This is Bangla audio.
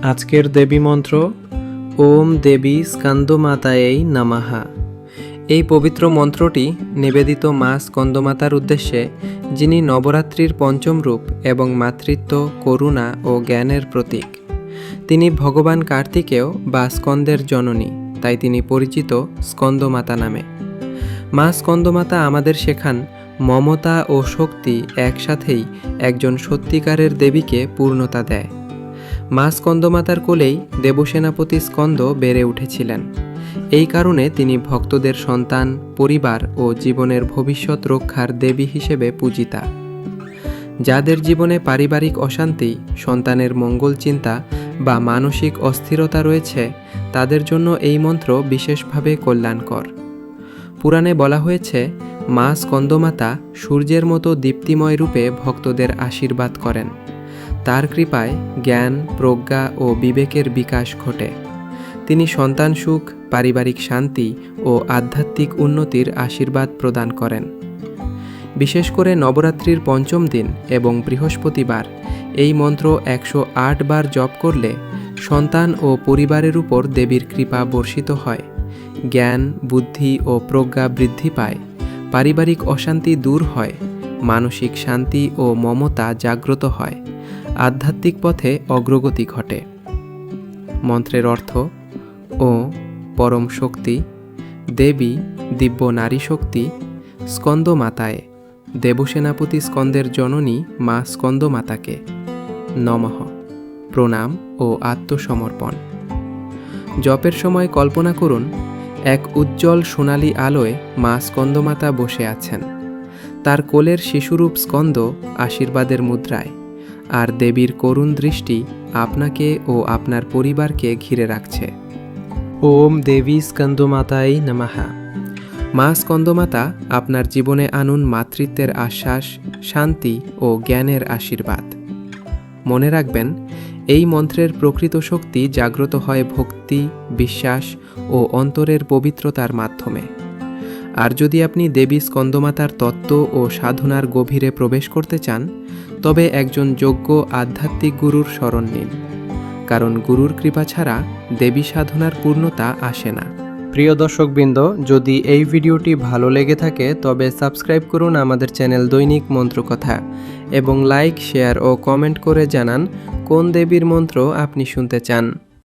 আজকের দেবী মন্ত্র ওম দেবী স্কন্দমাতাयै নমঃ। এই পবিত্র মন্ত্রটি নিবেদিত মা স্কন্দমাতার উদ্দেশ্যে, যিনি নবরাত্রির পঞ্চম রূপ এবং মাতৃত্ব, করুণা ও জ্ঞানের প্রতীক। তিনি ভগবান কার্তিকেয় বা স্কন্দের জননী, তাই তিনি পরিচিত স্কন্দমাতা নামে। মা স্কন্দমাতা আমাদের শেখান মমতা ও শক্তি একসাথেই একজন সত্যিকারের দেবীকে পূর্ণতা দেয়। মা স্কন্দমাতার কোলেই দেবসেনাপতি স্কন্দ বেড়ে উঠেছিলেন। এই কারণে তিনি ভক্তদের সন্তান, পরিবার ও জীবনের ভবিষ্যৎ রক্ষার দেবী হিসেবে পূজিতা। যাদের জীবনে পারিবারিক অশান্তি, সন্তানের মঙ্গল চিন্তা বা মানসিক অস্থিরতা রয়েছে, তাদের জন্য এই মন্ত্র বিশেষভাবে কল্যাণকর। পুরাণে বলা হয়েছে, মা স্কন্দমাতা সূর্যের মতো দীপ্তিময় রূপে ভক্তদের আশীর্বাদ করেন। তার কৃপায় জ্ঞান, প্রজ্ঞা ও বিবেকের বিকাশ ঘটে। তিনি সন্তান সুখ, পারিবারিক শান্তি ও আধ্যাত্মিক উন্নতির আশীর্বাদ প্রদান করেন। বিশেষ করে নবরাত্রির পঞ্চম দিন এবং বৃহস্পতিবার এই মন্ত্র 108 বার জপ করলে সন্তান ও পরিবারের উপর দেবীর কৃপা বর্ষিত হয়। জ্ঞান, বুদ্ধি ও প্রজ্ঞা বৃদ্ধি পায়, পারিবারিক অশান্তি দূর হয়, মানসিক শান্তি ও মমতা জাগ্রত হয়, আধ্যাত্মিক পথে অগ্রগতি ঘটে। মন্ত্রের অর্থ: ও পরম শক্তি, দেবী দিব্য নারী শক্তি, স্কন্দমাতায়, দেবসেনাপতি স্কন্দের জননী মা স্কন্দমাতাকে নমঃ, প্রণাম ও আত্মসমর্পণ। জপের সময় কল্পনা করুন, এক উজ্জ্বল সোনালী আলোয় মা স্কন্দমাতা বসে আছেন। তার কোলের শিশুরূপ স্কন্দ আশীর্বাদের মুদ্রায়, আর দেবীর করুণ দৃষ্টি আপনাকে ও আপনার পরিবারকে ঘিরে রাখছে। ওম দেবী স্কন্দমাতাयै নমঃ। মা স্কন্দমাতা আপনার জীবনে আনুন মাতৃত্বের আশ্বাস, শান্তি ও জ্ঞানের আশীর্বাদ। মনে রাখবেন, এই মন্ত্রের প্রকৃত শক্তি জাগ্রত হয় ভক্তি, বিশ্বাস ও অন্তরের পবিত্রতার মাধ্যমে। আর যদি আপনি দেবী স্কন্দমাতার তত্ত্ব ও সাধনার গভীরে প্রবেশ করতে চান, তবে একজন যোগ্য আধ্যাত্মিক গুরুর শরণ নিন, কারণ গুরুর কৃপা ছাড়া দেবী সাধনার পূর্ণতা আসে না। প্রিয় দর্শকবৃন্দ, যদি এই ভিডিওটি ভালো লেগে থাকে তবে সাবস্ক্রাইব করুন আমাদের চ্যানেল দৈনিক মন্ত্রকথা এবং লাইক, শেয়ার ও কমেন্ট করে জানান কোন দেবীর মন্ত্র আপনি শুনতে চান।